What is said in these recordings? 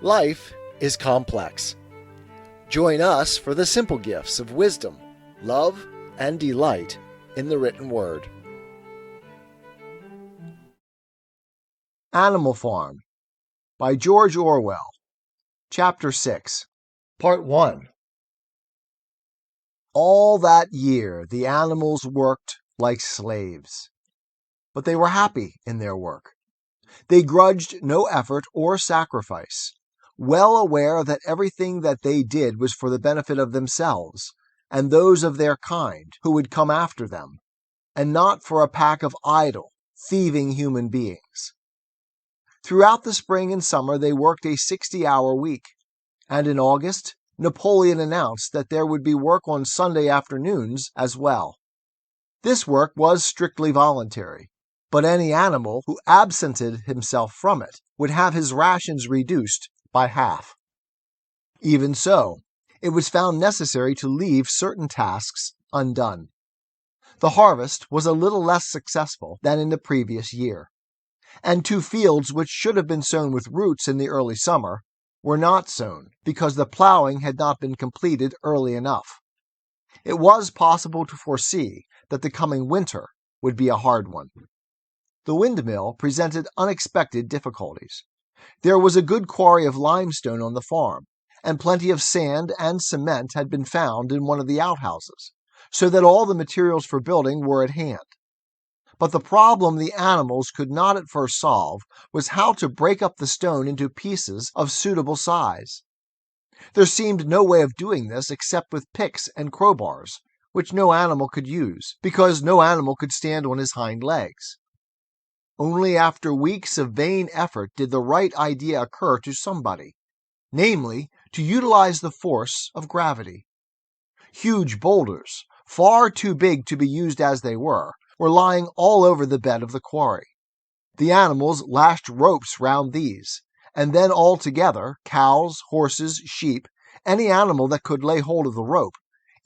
Life is complex. Join us for the simple gifts of wisdom, love, and delight in the written word. Animal Farm by George Orwell. Chapter 6. Part 1. All that year the animals worked like slaves. But they were happy in their work. They grudged no effort or sacrifice, well aware that everything that they did was for the benefit of themselves and those of their kind who would come after them, and not for a pack of idle, thieving human beings. Throughout the spring and summer they worked a 60-hour week, and in August, Napoleon announced that there would be work on Sunday afternoons as well. This work was strictly voluntary, but any animal who absented himself from it would have his rations reduced by half. Even so, it was found necessary to leave certain tasks undone. The harvest was a little less successful than in the previous year, and 2 fields which should have been sown with roots in the early summer were not sown because the plowing had not been completed early enough. It was possible to foresee that the coming winter would be a hard one. The windmill presented unexpected difficulties. There was a good quarry of limestone on the farm, and plenty of sand and cement had been found in one of the outhouses, so that all the materials for building were at hand. But the problem the animals could not at first solve was how to break up the stone into pieces of suitable size. There seemed no way of doing this except with picks and crowbars, which no animal could use, because no animal could stand on his hind legs. Only after weeks of vain effort did the right idea occur to somebody, namely, to utilize the force of gravity. Huge boulders, far too big to be used as they were lying all over the bed of the quarry. The animals lashed ropes round these, and then all together, cows, horses, sheep, any animal that could lay hold of the rope,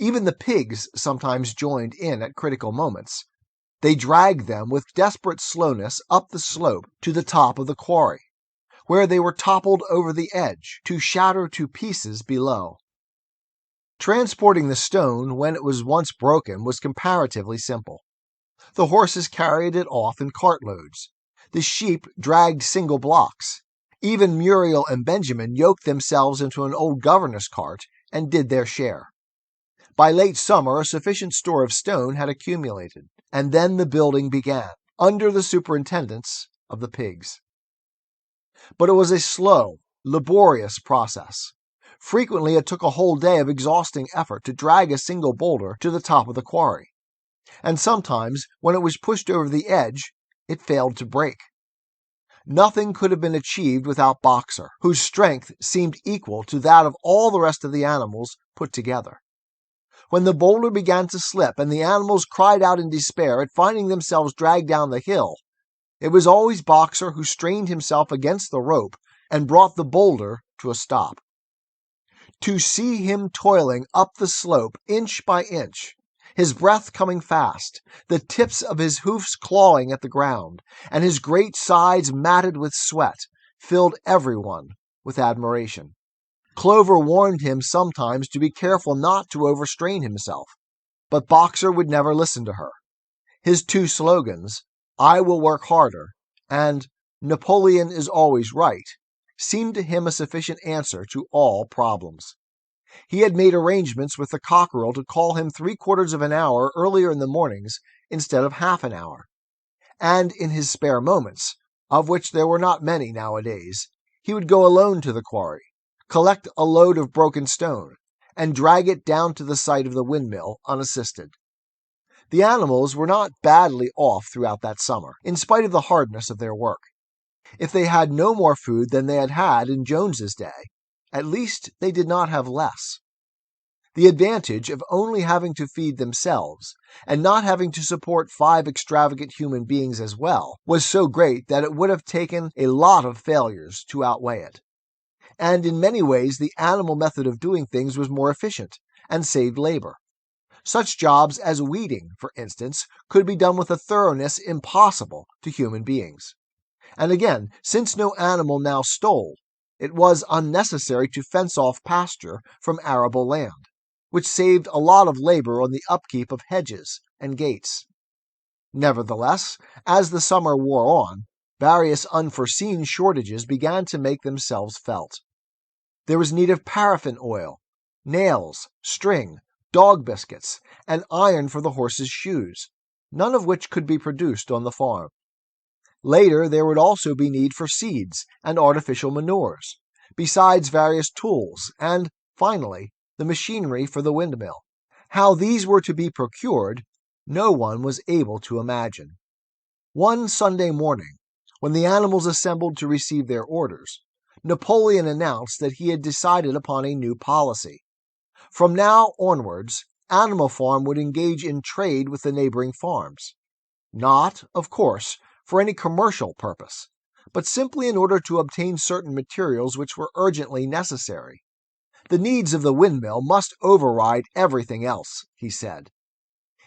even the pigs sometimes joined in at critical moments, they dragged them with desperate slowness up the slope to the top of the quarry, where they were toppled over the edge to shatter to pieces below. Transporting the stone when it was once broken was comparatively simple. The horses carried it off in cartloads. The sheep dragged single blocks. Even Muriel and Benjamin yoked themselves into an old governess cart and did their share. By late summer, a sufficient store of stone had accumulated, and then the building began, under the superintendence of the pigs. But it was a slow, laborious process. Frequently it took a whole day of exhausting effort to drag a single boulder to the top of the quarry, and sometimes, when it was pushed over the edge, it failed to break. Nothing could have been achieved without Boxer, whose strength seemed equal to that of all the rest of the animals put together. When the boulder began to slip and the animals cried out in despair at finding themselves dragged down the hill, it was always Boxer who strained himself against the rope and brought the boulder to a stop. To see him toiling up the slope inch by inch, his breath coming fast, the tips of his hoofs clawing at the ground, and his great sides matted with sweat, filled everyone with admiration. Clover warned him sometimes to be careful not to overstrain himself, but Boxer would never listen to her. His 2 slogans, "I will work harder," and "Napoleon is always right," seemed to him a sufficient answer to all problems. He had made arrangements with the cockerel to call him 3/4 of an hour earlier in the mornings instead of half an hour, and in his spare moments, of which there were not many nowadays, he would go alone to the quarry, collect a load of broken stone, and drag it down to the site of the windmill unassisted. The animals were not badly off throughout that summer, in spite of the hardness of their work. If they had no more food than they had had in Jones's day, at least they did not have less. The advantage of only having to feed themselves, and not having to support 5 extravagant human beings as well, was so great that it would have taken a lot of failures to outweigh it. And in many ways the animal method of doing things was more efficient, and saved labor. Such jobs as weeding, for instance, could be done with a thoroughness impossible to human beings. And again, since no animal now stole, it was unnecessary to fence off pasture from arable land, which saved a lot of labor on the upkeep of hedges and gates. Nevertheless, as the summer wore on, various unforeseen shortages began to make themselves felt. There was need of paraffin oil, nails, string, dog biscuits, and iron for the horses' shoes, none of which could be produced on the farm. Later, there would also be need for seeds and artificial manures, besides various tools, and, finally, the machinery for the windmill. How these were to be procured, no one was able to imagine. One Sunday morning, when the animals assembled to receive their orders, Napoleon announced that he had decided upon a new policy. From now onwards, Animal Farm would engage in trade with the neighboring farms. Not, of course, for any commercial purpose, but simply in order to obtain certain materials which were urgently necessary. The needs of the windmill must override everything else, he said.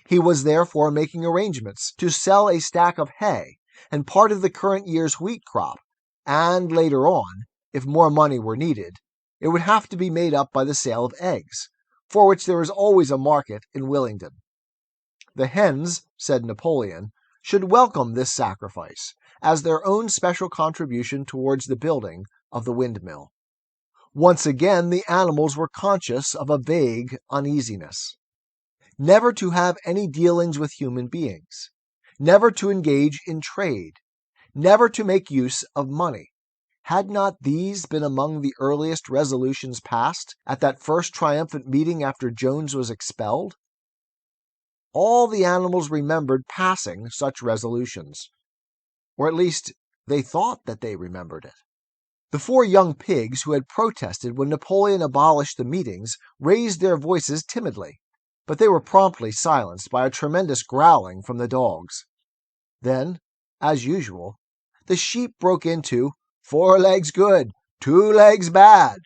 He was therefore making arrangements to sell a stack of hay and part of the current year's wheat crop, and later on, if more money were needed, it would have to be made up by the sale of eggs, for which there is always a market in Willingdon. The hens, said Napoleon, should welcome this sacrifice as their own special contribution towards the building of the windmill. Once again the animals were conscious of a vague uneasiness. Never to have any dealings with human beings, never to engage in trade, never to make use of money. Had not these been among the earliest resolutions passed at that first triumphant meeting after Jones was expelled? All the animals remembered passing such resolutions, or at least they thought that they remembered it. The 4 young pigs who had protested when Napoleon abolished the meetings raised their voices timidly, but they were promptly silenced by a tremendous growling from the dogs. Then, as usual, the sheep broke into 4 legs good, 2 legs bad,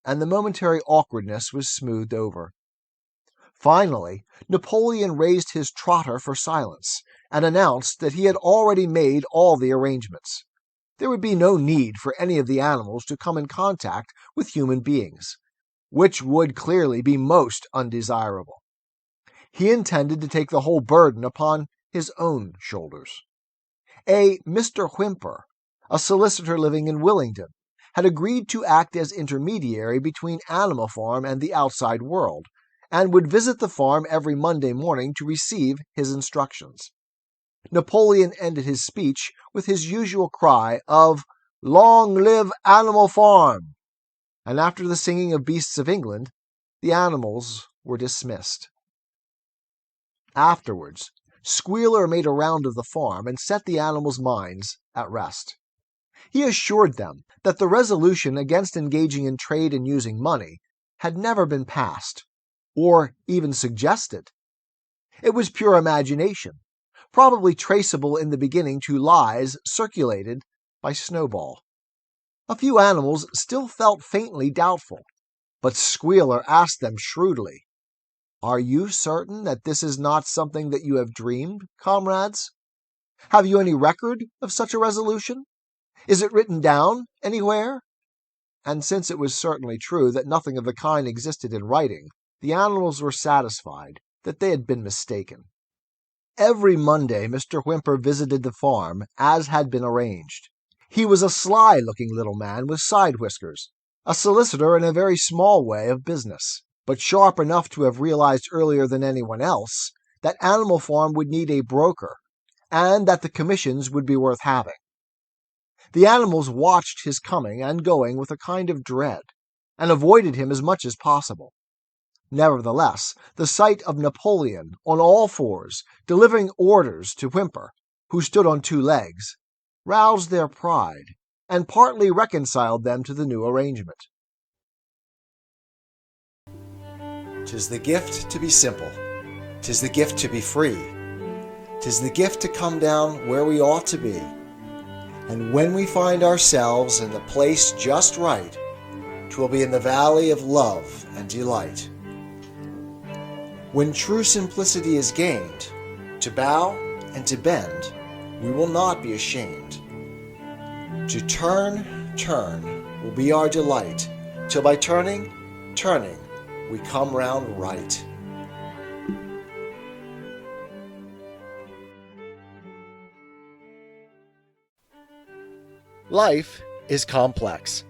and the momentary awkwardness was smoothed over. Finally, Napoleon raised his trotter for silence and announced that he had already made all the arrangements. There would be no need for any of the animals to come in contact with human beings, which would clearly be most undesirable. He intended to take the whole burden upon his own shoulders. A Mr. Whymper, a solicitor living in Willingdon, had agreed to act as intermediary between Animal Farm and the outside world, and would visit the farm every Monday morning to receive his instructions. Napoleon ended his speech with his usual cry of "Long live Animal Farm!" and after the singing of Beasts of England, the animals were dismissed. Afterwards, Squealer made a round of the farm and set the animals' minds at rest. He assured them that the resolution against engaging in trade and using money had never been passed, or even suggested. It was pure imagination, probably traceable in the beginning to lies circulated by Snowball. A few animals still felt faintly doubtful, but Squealer asked them shrewdly, "Are you certain that this is not something that you have dreamed, comrades? Have you any record of such a resolution? Is it written down anywhere?" And since it was certainly true that nothing of the kind existed in writing, the animals were satisfied that they had been mistaken. Every Monday Mr. Whymper visited the farm, as had been arranged. He was a sly-looking little man with side whiskers, a solicitor in a very small way of business, but sharp enough to have realized earlier than anyone else that Animal Farm would need a broker, and that the commissions would be worth having. The animals watched his coming and going with a kind of dread, and avoided him as much as possible. Nevertheless, the sight of Napoleon on all fours delivering orders to Whymper, who stood on 2 legs, roused their pride and partly reconciled them to the new arrangement. 'Tis the gift to be simple, 'tis the gift to be free, 'tis the gift to come down where we ought to be, and when we find ourselves in the place just right, 'twill be in the valley of love and delight. When true simplicity is gained, to bow and to bend, we will not be ashamed. To turn, will be our delight, till by turning, turning, we come round right. Life is complex.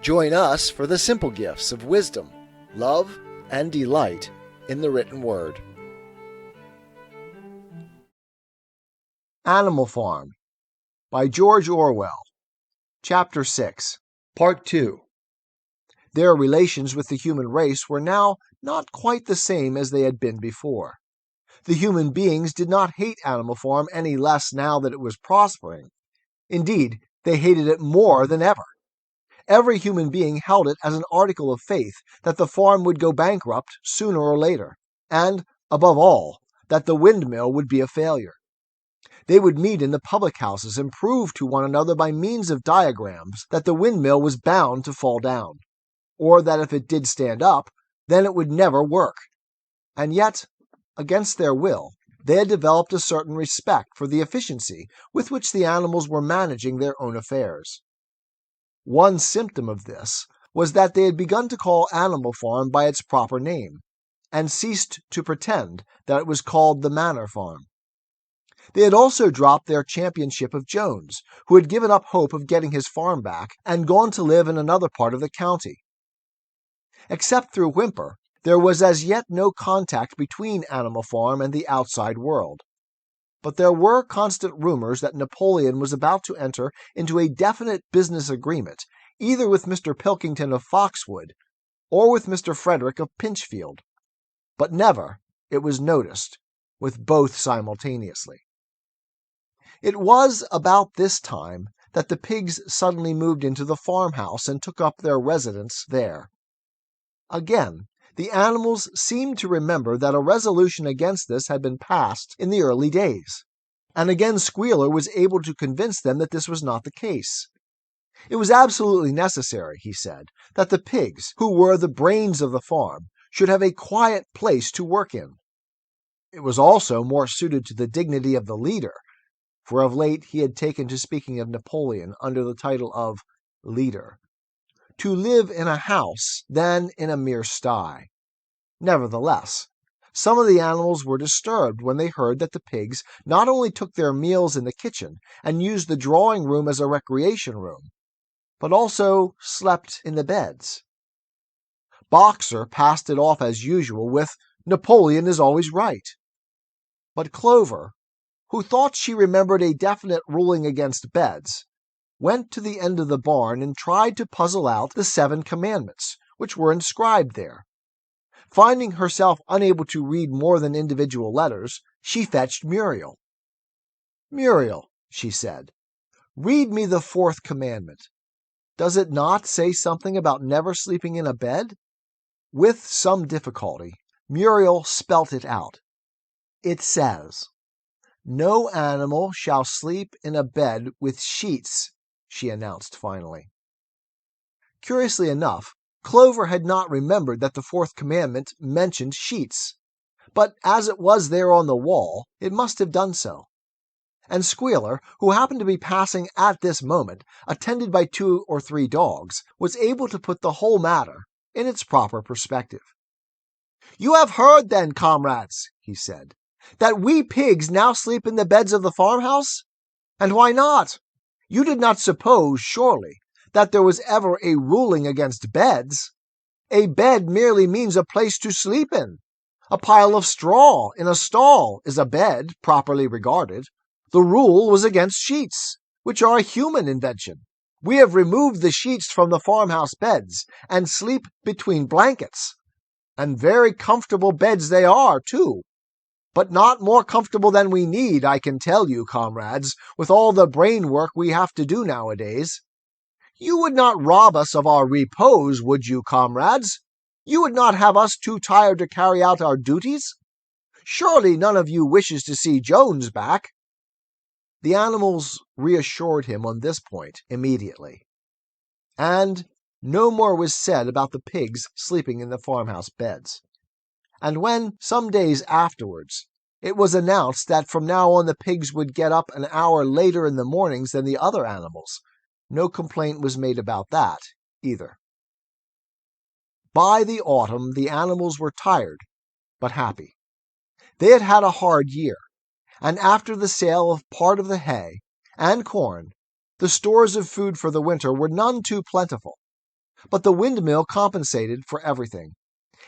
Join us for the simple gifts of wisdom, love, and delight in the written word. Animal Farm by George Orwell. Chapter 6. Part 2. Their relations with the human race were now not quite the same as they had been before. The human beings did not hate Animal Farm any less now that it was prospering. Indeed, they hated it more than ever. Every human being held it as an article of faith that the farm would go bankrupt sooner or later, and, above all, that the windmill would be a failure. They would meet in the public houses and prove to one another by means of diagrams that the windmill was bound to fall down, or that if it did stand up, then it would never work. And yet, against their will, they had developed a certain respect for the efficiency with which the animals were managing their own affairs. One symptom of this was that they had begun to call Animal Farm by its proper name, and ceased to pretend that it was called the Manor Farm. They had also dropped their championship of Jones, who had given up hope of getting his farm back and gone to live in another part of the county. Except through Whymper, there was as yet no contact between Animal Farm and the outside world. But there were constant rumors that Napoleon was about to enter into a definite business agreement, either with Mr. Pilkington of Foxwood or with Mr. Frederick of Pinchfield. But never, it was noticed, with both simultaneously. It was about this time that the pigs suddenly moved into the farmhouse and took up their residence there. Again, the animals seemed to remember that a resolution against this had been passed in the early days, and again Squealer was able to convince them that this was not the case. It was absolutely necessary, he said, that the pigs, who were the brains of the farm, should have a quiet place to work in. It was also more suited to the dignity of the leader, for of late he had taken to speaking of Napoleon under the title of leader, to live in a house than in a mere sty. Nevertheless, some of the animals were disturbed when they heard that the pigs not only took their meals in the kitchen and used the drawing room as a recreation room, but also slept in the beds. Boxer passed it off as usual with, "Napoleon is always right." But Clover, who thought she remembered a definite ruling against beds, went to the end of the barn and tried to puzzle out the 7 commandments, which were inscribed there. Finding herself unable to read more than individual letters, she fetched Muriel. "Muriel," she said, "read me the 4th commandment. Does it not say something about never sleeping in a bed?" With some difficulty, Muriel spelt it out. "It says, 'No animal shall sleep in a bed with sheets,'" she announced finally. Curiously enough, Clover had not remembered that the 4th commandment mentioned sheets, but as it was there on the wall, it must have done so. And Squealer, who happened to be passing at this moment, attended by 2 or 3 dogs, was able to put the whole matter in its proper perspective. "You have heard, then, comrades," he said, "that we pigs now sleep in the beds of the farmhouse? And why not? You did not suppose, surely, that there was ever a ruling against beds? A bed merely means a place to sleep in. A pile of straw in a stall is a bed, properly regarded. The rule was against sheets, which are a human invention. We have removed the sheets from the farmhouse beds, and sleep between blankets. And very comfortable beds they are, too. But not more comfortable than we need, I can tell you, comrades, with all the brain work we have to do nowadays. You would not rob us of our repose, would you, comrades? You would not have us too tired to carry out our duties? Surely none of you wishes to see Jones back." The animals reassured him on this point immediately, and no more was said about the pigs sleeping in the farmhouse beds. And when, some days afterwards, it was announced that from now on the pigs would get up an hour later in the mornings than the other animals, No complaint was made about that, either. By the autumn, the animals were tired, but happy. They had had a hard year, and after the sale of part of the hay and corn, the stores of food for the winter were none too plentiful. But the windmill compensated for everything.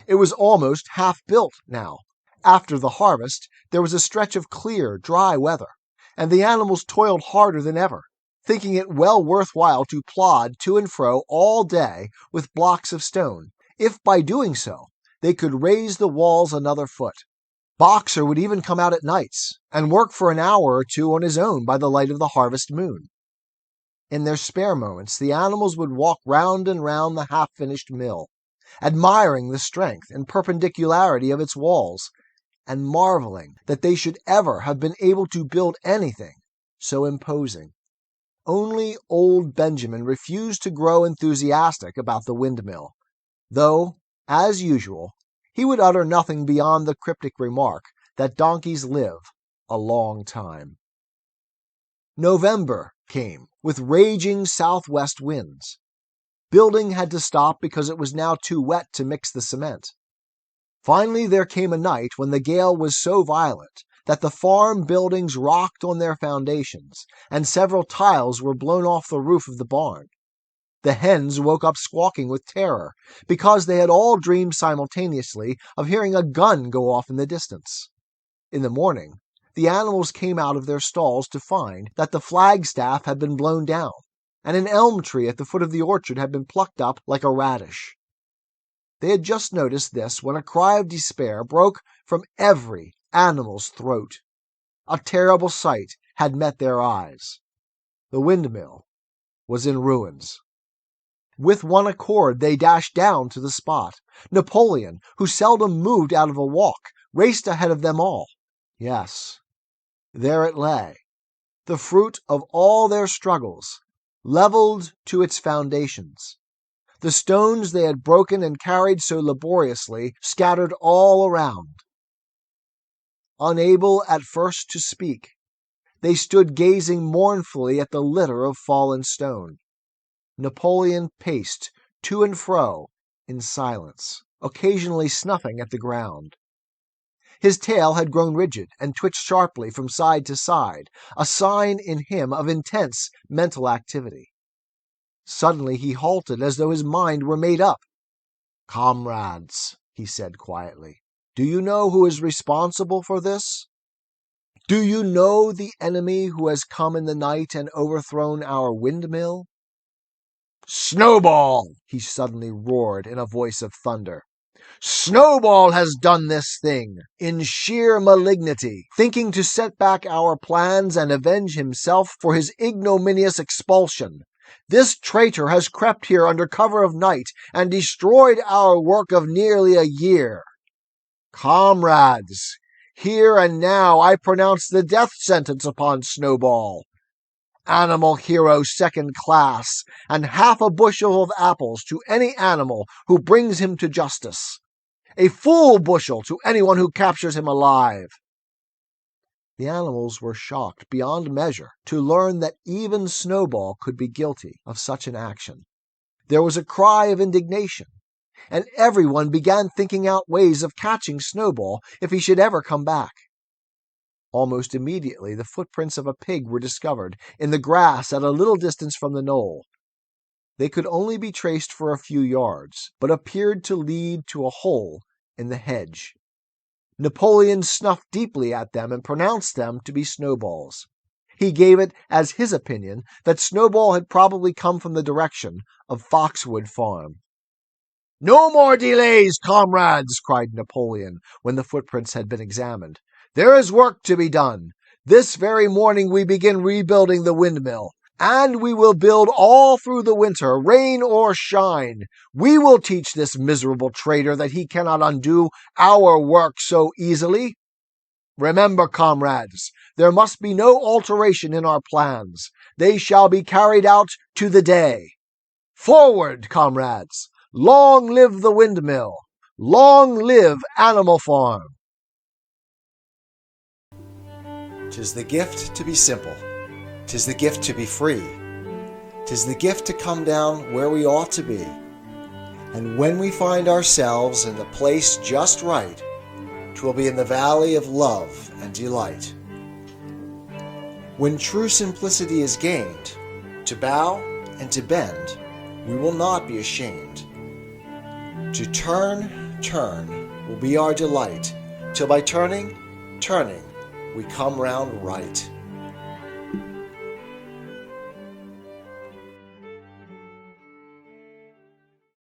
It was almost half built now. After the harvest, there was a stretch of clear, dry weather, and the animals toiled harder than ever, thinking it well worth while to plod to and fro all day with blocks of stone, if by doing so they could raise the walls another foot. Boxer would even come out at nights and work for an hour or two on his own by the light of the harvest moon. In their spare moments, the animals would walk round and round the half-finished mill, admiring the strength and perpendicularity of its walls, and marveling that they should ever have been able to build anything so imposing. Only old Benjamin refused to grow enthusiastic about the windmill, though, as usual, he would utter nothing beyond the cryptic remark that donkeys live a long time. November came, with raging southwest winds. Building had to stop because it was now too wet to mix the cement. Finally, there came a night when the gale was so violent that the farm buildings rocked on their foundations, and several tiles were blown off the roof of the barn. The hens woke up squawking with terror, because they had all dreamed simultaneously of hearing a gun go off in the distance. In the morning, the animals came out of their stalls to find that the flagstaff had been blown down, and an elm tree at the foot of the orchard had been plucked up like a radish. They had just noticed this when a cry of despair broke from every animal's throat. A terrible sight had met their eyes. The windmill was in ruins. With one accord, they dashed down to the spot. Napoleon, who seldom moved out of a walk, raced ahead of them all. Yes, there it lay, the fruit of all their struggles, leveled to its foundations. The stones they had broken and carried so laboriously scattered all around. Unable at first to speak, they stood gazing mournfully at the litter of fallen stone. Napoleon paced to and fro in silence, occasionally snuffing at the ground. His tail had grown rigid and twitched sharply from side to side, a sign in him of intense mental activity. Suddenly he halted as though his mind were made up. "Comrades," he said quietly, "do you know who is responsible for this? Do you know the enemy who has come in the night and overthrown our windmill?" "Snowball!" he suddenly roared in a voice of thunder. "Snowball has done this thing, in sheer malignity, thinking to set back our plans and avenge himself for his ignominious expulsion. This traitor has crept here under cover of night and destroyed our work of nearly a year. Comrades, here and now I pronounce the death sentence upon Snowball. Animal hero second class, and half a bushel of apples to any animal who brings him to justice. A full bushel to anyone who captures him alive." The animals were shocked beyond measure to learn that even Snowball could be guilty of such an action. There was a cry of indignation, and everyone began thinking out ways of catching Snowball if he should ever come back. Almost immediately the footprints of a pig were discovered in the grass at a little distance from the knoll. They could only be traced for a few yards, but appeared to lead to a hole in the hedge. Napoleon snuffed deeply at them and pronounced them to be Snowball's. He gave it as his opinion that Snowball had probably come from the direction of Foxwood Farm. "No more delays, comrades!" cried Napoleon when the footprints had been examined. "There is work to be done. This very morning we begin rebuilding the windmill, and we will build all through the winter, rain or shine. We will teach this miserable traitor that he cannot undo our work so easily. Remember, comrades, there must be no alteration in our plans. They shall be carried out to the day. Forward, comrades! Long live the windmill! Long live Animal Farm!" 'Tis the gift to be simple. 'Tis the gift to be free. 'Tis the gift to come down where we ought to be. And when we find ourselves in the place just right, 'twill be in the valley of love and delight. When true simplicity is gained, to bow and to bend, we will not be ashamed. To turn will be our delight, till by turning, we come round right.